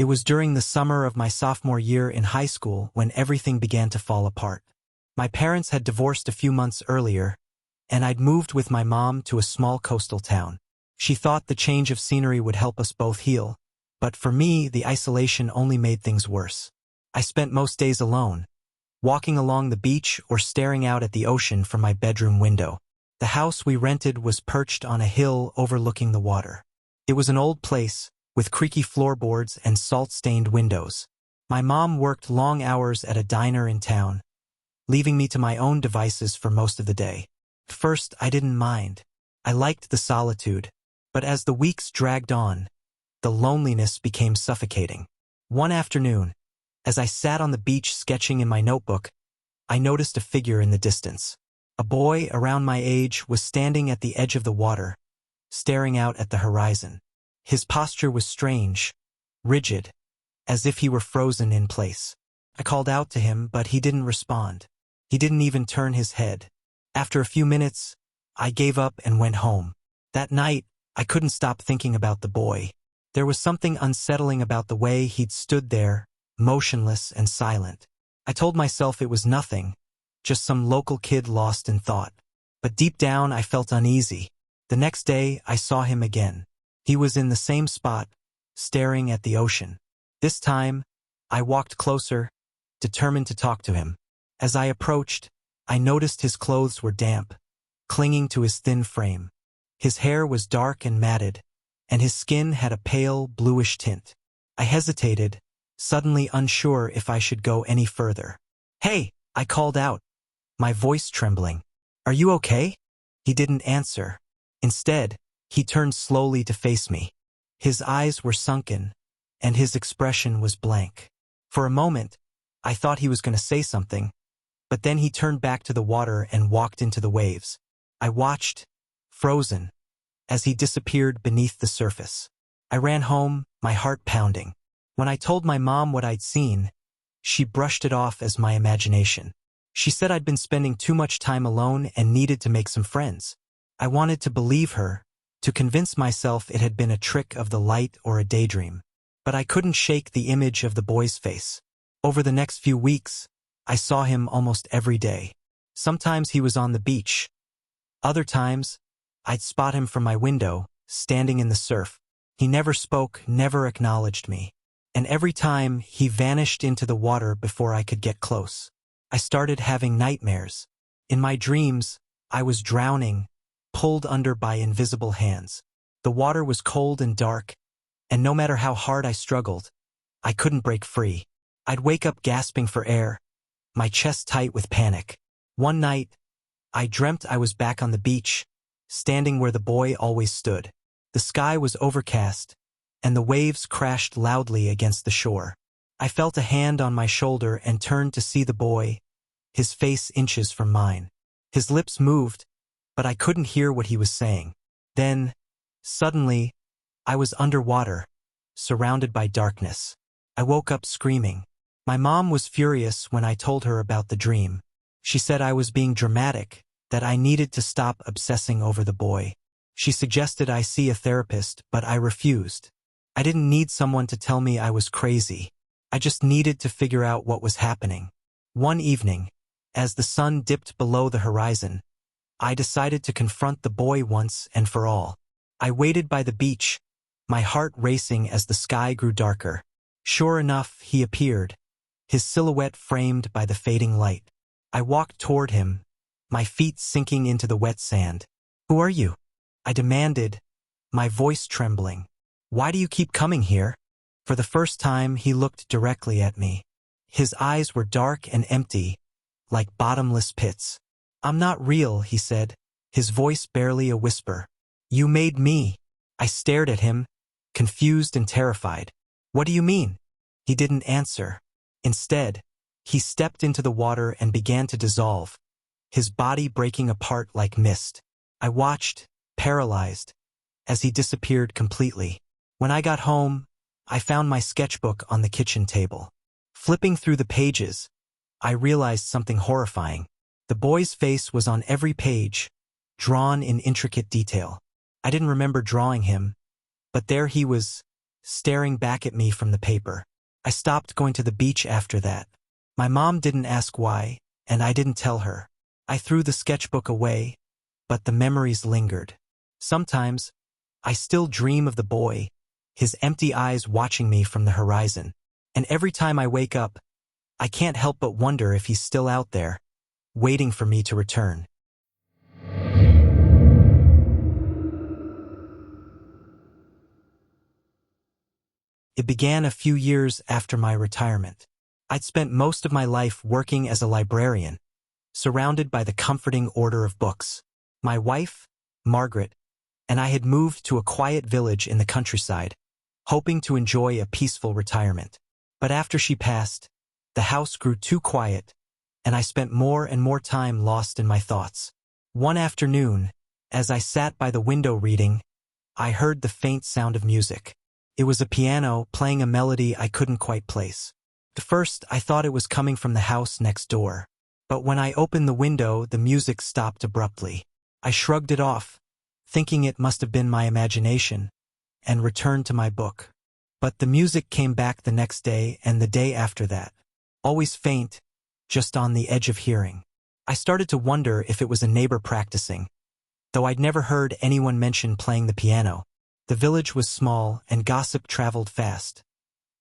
It was during the summer of my sophomore year in high school when everything began to fall apart. My parents had divorced a few months earlier, and I'd moved with my mom to a small coastal town. She thought the change of scenery would help us both heal, but for me, the isolation only made things worse. I spent most days alone, walking along the beach or staring out at the ocean from my bedroom window. The house we rented was perched on a hill overlooking the water. It was an old place, with creaky floorboards and salt-stained windows. My mom worked long hours at a diner in town, leaving me to my own devices for most of the day. At first, I didn't mind. I liked the solitude, but as the weeks dragged on, the loneliness became suffocating. One afternoon, as I sat on the beach sketching in my notebook, I noticed a figure in the distance. A boy around my age was standing at the edge of the water, staring out at the horizon. His posture was strange, rigid, as if he were frozen in place. I called out to him, but he didn't respond. He didn't even turn his head. After a few minutes, I gave up and went home. That night, I couldn't stop thinking about the boy. There was something unsettling about the way he'd stood there, motionless and silent. I told myself it was nothing, just some local kid lost in thought. But deep down, I felt uneasy. The next day, I saw him again. He was in the same spot, staring at the ocean. This time, I walked closer, determined to talk to him. As I approached, I noticed his clothes were damp, clinging to his thin frame. His hair was dark and matted, and his skin had a pale, bluish tint. I hesitated, suddenly unsure if I should go any further. "Hey!" I called out, my voice trembling. "Are you okay?" He didn't answer. Instead, he turned slowly to face me. His eyes were sunken, and his expression was blank. For a moment, I thought he was going to say something, but then he turned back to the water and walked into the waves. I watched, frozen, as he disappeared beneath the surface. I ran home, my heart pounding. When I told my mom what I'd seen, she brushed it off as my imagination. She said I'd been spending too much time alone and needed to make some friends. I wanted to believe her, to convince myself it had been a trick of the light or a daydream. But I couldn't shake the image of the boy's face. Over the next few weeks, I saw him almost every day. Sometimes he was on the beach. Other times, I'd spot him from my window, standing in the surf. He never spoke, never acknowledged me. And every time, he vanished into the water before I could get close. I started having nightmares. In my dreams, I was drowning, pulled under by invisible hands. The water was cold and dark, and no matter how hard I struggled, I couldn't break free. I'd wake up gasping for air, my chest tight with panic. One night, I dreamt I was back on the beach, standing where the boy always stood. The sky was overcast, and the waves crashed loudly against the shore. I felt a hand on my shoulder and turned to see the boy, his face inches from mine. His lips moved, but I couldn't hear what he was saying. Then, suddenly, I was underwater, surrounded by darkness. I woke up screaming. My mom was furious when I told her about the dream. She said I was being dramatic, that I needed to stop obsessing over the boy. She suggested I see a therapist, but I refused. I didn't need someone to tell me I was crazy. I just needed to figure out what was happening. One evening, as the sun dipped below the horizon, I decided to confront the boy once and for all. I waited by the beach, my heart racing as the sky grew darker. Sure enough, he appeared, his silhouette framed by the fading light. I walked toward him, my feet sinking into the wet sand. "Who are you?" I demanded, my voice trembling. "Why do you keep coming here?" For the first time, he looked directly at me. His eyes were dark and empty, like bottomless pits. "I'm not real," he said, his voice barely a whisper. "You made me." I stared at him, confused and terrified. "What do you mean?" He didn't answer. Instead, he stepped into the water and began to dissolve, his body breaking apart like mist. I watched, paralyzed, as he disappeared completely. When I got home, I found my sketchbook on the kitchen table. Flipping through the pages, I realized something horrifying. The boy's face was on every page, drawn in intricate detail. I didn't remember drawing him, but there he was, staring back at me from the paper. I stopped going to the beach after that. My mom didn't ask why, and I didn't tell her. I threw the sketchbook away, but the memories lingered. Sometimes, I still dream of the boy, his empty eyes watching me from the horizon. And every time I wake up, I can't help but wonder if he's still out there, waiting for me to return. It began a few years after my retirement. I'd spent most of my life working as a librarian, surrounded by the comforting order of books. My wife, Margaret, and I had moved to a quiet village in the countryside, hoping to enjoy a peaceful retirement. But after she passed, the house grew too quiet, and I spent more and more time lost in my thoughts. One afternoon, as I sat by the window reading, I heard the faint sound of music. It was a piano playing a melody I couldn't quite place. At first, I thought it was coming from the house next door. But when I opened the window, the music stopped abruptly. I shrugged it off, thinking it must have been my imagination, and returned to my book. But the music came back the next day and the day after that. Always faint, just on the edge of hearing. I started to wonder if it was a neighbor practicing, though I'd never heard anyone mention playing the piano. The village was small and gossip traveled fast.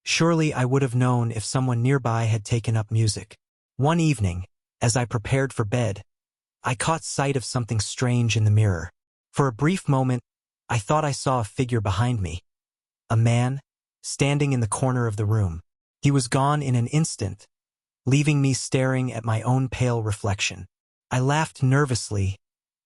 Surely I would have known if someone nearby had taken up music. One evening, as I prepared for bed, I caught sight of something strange in the mirror. For a brief moment, I thought I saw a figure behind me. A man, standing in the corner of the room. He was gone in an instant, leaving me staring at my own pale reflection. I laughed nervously,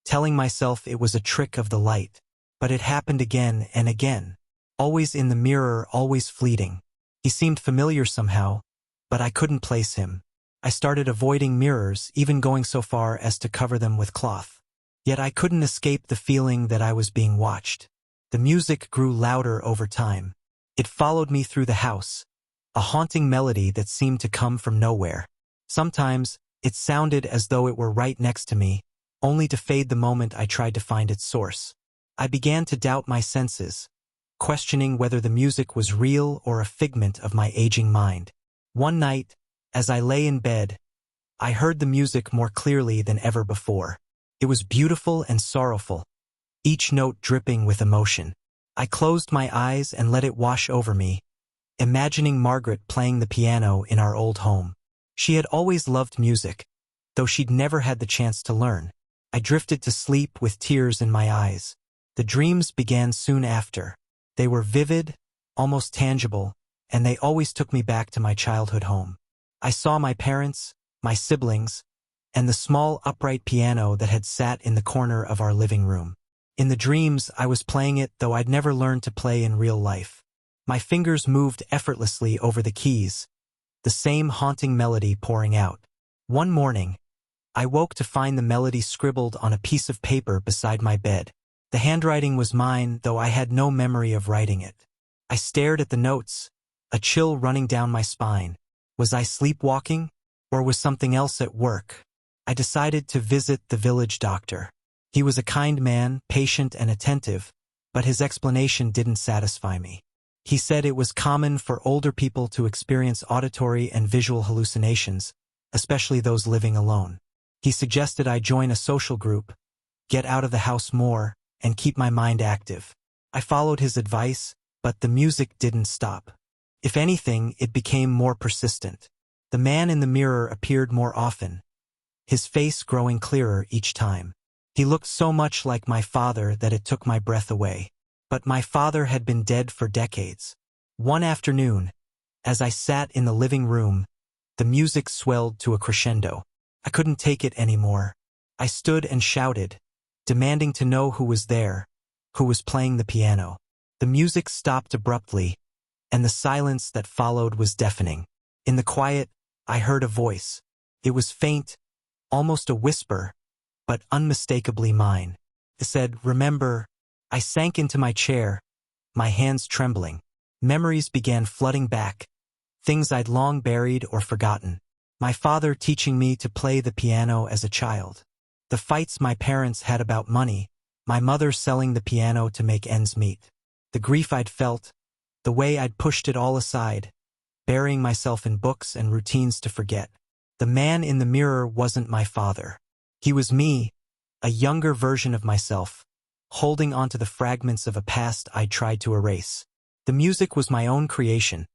telling myself it was a trick of the light. But it happened again and again. Always in the mirror, always fleeting. He seemed familiar somehow, but I couldn't place him. I started avoiding mirrors, even going so far as to cover them with cloth. Yet I couldn't escape the feeling that I was being watched. The music grew louder over time. It followed me through the house, a haunting melody that seemed to come from nowhere. Sometimes, it sounded as though it were right next to me, only to fade the moment I tried to find its source. I began to doubt my senses, questioning whether the music was real or a figment of my aging mind. One night, as I lay in bed, I heard the music more clearly than ever before. It was beautiful and sorrowful, each note dripping with emotion. I closed my eyes and let it wash over me, imagining Margaret playing the piano in our old home. She had always loved music, though she'd never had the chance to learn. I drifted to sleep with tears in my eyes. The dreams began soon after. They were vivid, almost tangible, and they always took me back to my childhood home. I saw my parents, my siblings, and the small upright piano that had sat in the corner of our living room. In the dreams, I was playing it, though I'd never learned to play in real life. My fingers moved effortlessly over the keys, the same haunting melody pouring out. One morning, I woke to find the melody scribbled on a piece of paper beside my bed. The handwriting was mine, though I had no memory of writing it. I stared at the notes, a chill running down my spine. Was I sleepwalking, or was something else at work? I decided to visit the village doctor. He was a kind man, patient and attentive, but his explanation didn't satisfy me. He said it was common for older people to experience auditory and visual hallucinations, especially those living alone. He suggested I join a social group, get out of the house more, and keep my mind active. I followed his advice, but the music didn't stop. If anything, it became more persistent. The man in the mirror appeared more often, his face growing clearer each time. He looked so much like my father that it took my breath away. But my father had been dead for decades. One afternoon, as I sat in the living room, the music swelled to a crescendo. I couldn't take it anymore. I stood and shouted, demanding to know who was there, who was playing the piano. The music stopped abruptly, and the silence that followed was deafening. In the quiet, I heard a voice. It was faint, almost a whisper, but unmistakably mine. It said, "Remember." I sank into my chair, my hands trembling. Memories began flooding back, things I'd long buried or forgotten. My father teaching me to play the piano as a child. The fights my parents had about money, my mother selling the piano to make ends meet. The grief I'd felt, the way I'd pushed it all aside, burying myself in books and routines to forget. The man in the mirror wasn't my father. He was me, a younger version of myself, holding onto the fragments of a past I'd tried to erase. The music was my own creation,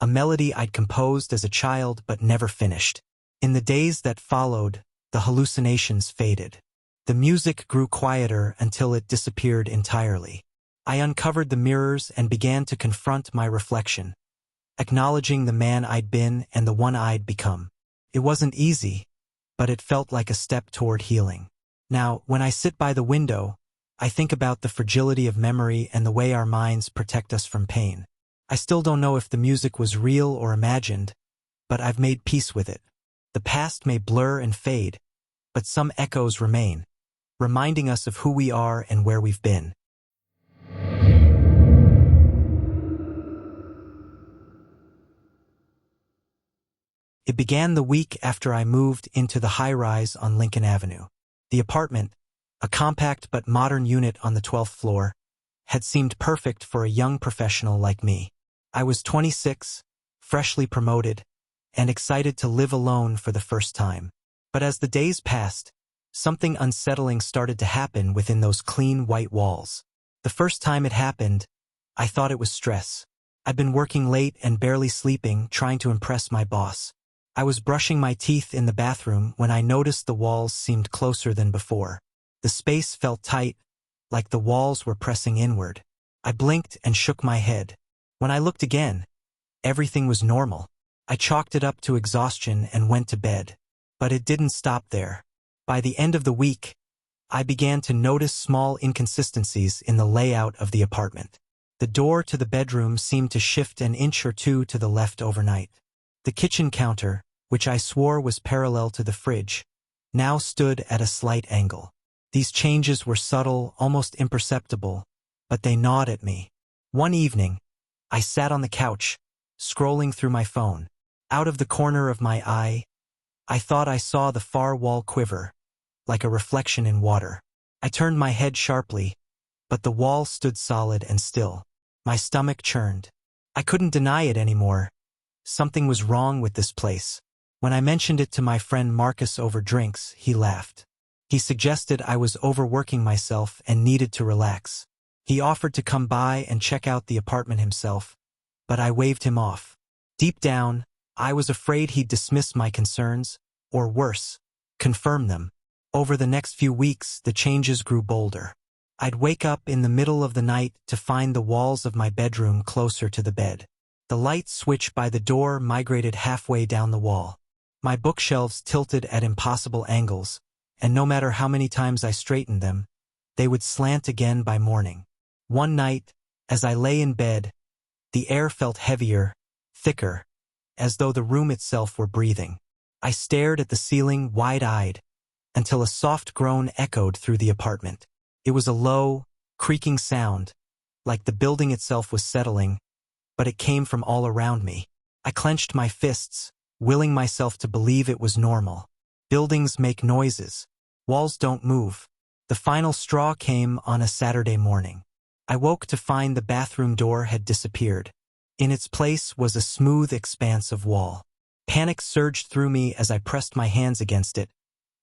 a melody I'd composed as a child but never finished. In the days that followed, the hallucinations faded. The music grew quieter until it disappeared entirely. I uncovered the mirrors and began to confront my reflection, acknowledging the man I'd been and the one I'd become. It wasn't easy, but it felt like a step toward healing. Now, when I sit by the window, I think about the fragility of memory and the way our minds protect us from pain. I still don't know if the music was real or imagined, but I've made peace with it. The past may blur and fade, but some echoes remain, reminding us of who we are and where we've been. It began the week after I moved into the high-rise on Lincoln Avenue. The apartment, a compact but modern unit on the 12th floor, had seemed perfect for a young professional like me. I was 26, freshly promoted, and excited to live alone for the first time. But as the days passed, something unsettling started to happen within those clean white walls. The first time it happened, I thought it was stress. I'd been working late and barely sleeping, trying to impress my boss. I was brushing my teeth in the bathroom when I noticed the walls seemed closer than before. The space felt tight, like the walls were pressing inward. I blinked and shook my head. When I looked again, everything was normal. I chalked it up to exhaustion and went to bed. But it didn't stop there. By the end of the week, I began to notice small inconsistencies in the layout of the apartment. The door to the bedroom seemed to shift an inch or two to the left overnight. The kitchen counter, which I swore was parallel to the fridge, now stood at a slight angle. These changes were subtle, almost imperceptible, but they gnawed at me. One evening, I sat on the couch, scrolling through my phone. Out of the corner of my eye, I thought I saw the far wall quiver, like a reflection in water. I turned my head sharply, but the wall stood solid and still. My stomach churned. I couldn't deny it anymore. Something was wrong with this place. When I mentioned it to my friend Marcus over drinks, he laughed. He suggested I was overworking myself and needed to relax. He offered to come by and check out the apartment himself, but I waved him off. Deep down, I was afraid he'd dismiss my concerns, or worse, confirm them. Over the next few weeks, the changes grew bolder. I'd wake up in the middle of the night to find the walls of my bedroom closer to the bed. The light switch by the door migrated halfway down the wall. My bookshelves tilted at impossible angles, and no matter how many times I straightened them, they would slant again by morning. One night, as I lay in bed, the air felt heavier, thicker, as though the room itself were breathing. I stared at the ceiling wide-eyed, until a soft groan echoed through the apartment. It was a low, creaking sound, like the building itself was settling, but it came from all around me. I clenched my fists, willing myself to believe it was normal. Buildings make noises. Walls don't move. The final straw came on a Saturday morning. I woke to find the bathroom door had disappeared. In its place was a smooth expanse of wall. Panic surged through me as I pressed my hands against it,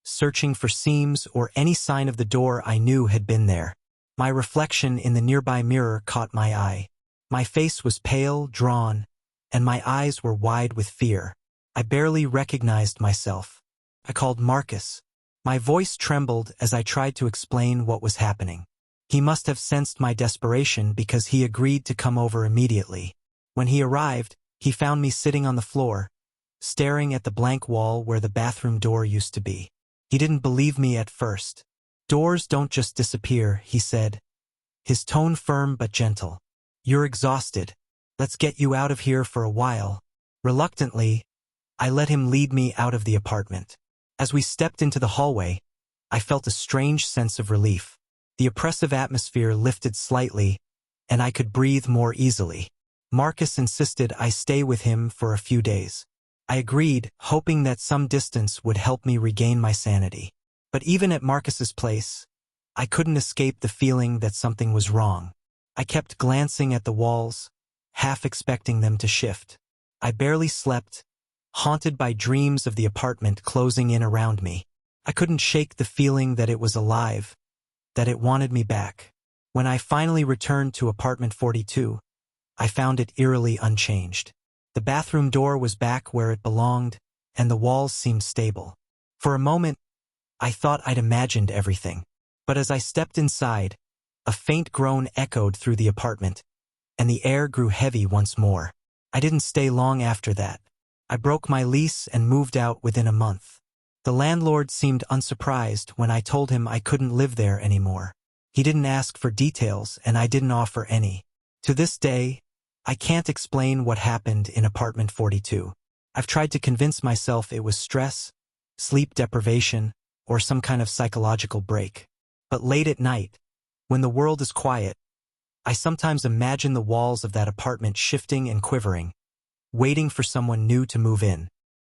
searching for seams or any sign of the door I knew had been there. My reflection in the nearby mirror caught my eye. My face was pale, drawn, and my eyes were wide with fear. I barely recognized myself. I called Marcus. My voice trembled as I tried to explain what was happening. He must have sensed my desperation because he agreed to come over immediately. When he arrived, he found me sitting on the floor, staring at the blank wall where the bathroom door used to be. He didn't believe me at first. "Doors don't just disappear," he said, his tone firm but gentle. "You're exhausted. Let's get you out of here for a while." Reluctantly, I let him lead me out of the apartment. As we stepped into the hallway, I felt a strange sense of relief. The oppressive atmosphere lifted slightly, and I could breathe more easily. Marcus insisted I stay with him for a few days. I agreed, hoping that some distance would help me regain my sanity. But even at Marcus's place, I couldn't escape the feeling that something was wrong. I kept glancing at the walls, half expecting them to shift. I barely slept, haunted by dreams of the apartment closing in around me. I couldn't shake the feeling that it was alive, that it wanted me back. When I finally returned to apartment 42, I found it eerily unchanged. The bathroom door was back where it belonged, and the walls seemed stable. For a moment, I thought I'd imagined everything. But as I stepped inside, a faint groan echoed through the apartment, and the air grew heavy once more. I didn't stay long after that. I broke my lease and moved out within a month. The landlord seemed unsurprised when I told him I couldn't live there anymore. He didn't ask for details, and I didn't offer any. To this day, I can't explain what happened in apartment 42. I've tried to convince myself it was stress, sleep deprivation, or some kind of psychological break. But late at night, when the world is quiet, I sometimes imagine the walls of that apartment shifting and quivering, waiting for someone new to move in.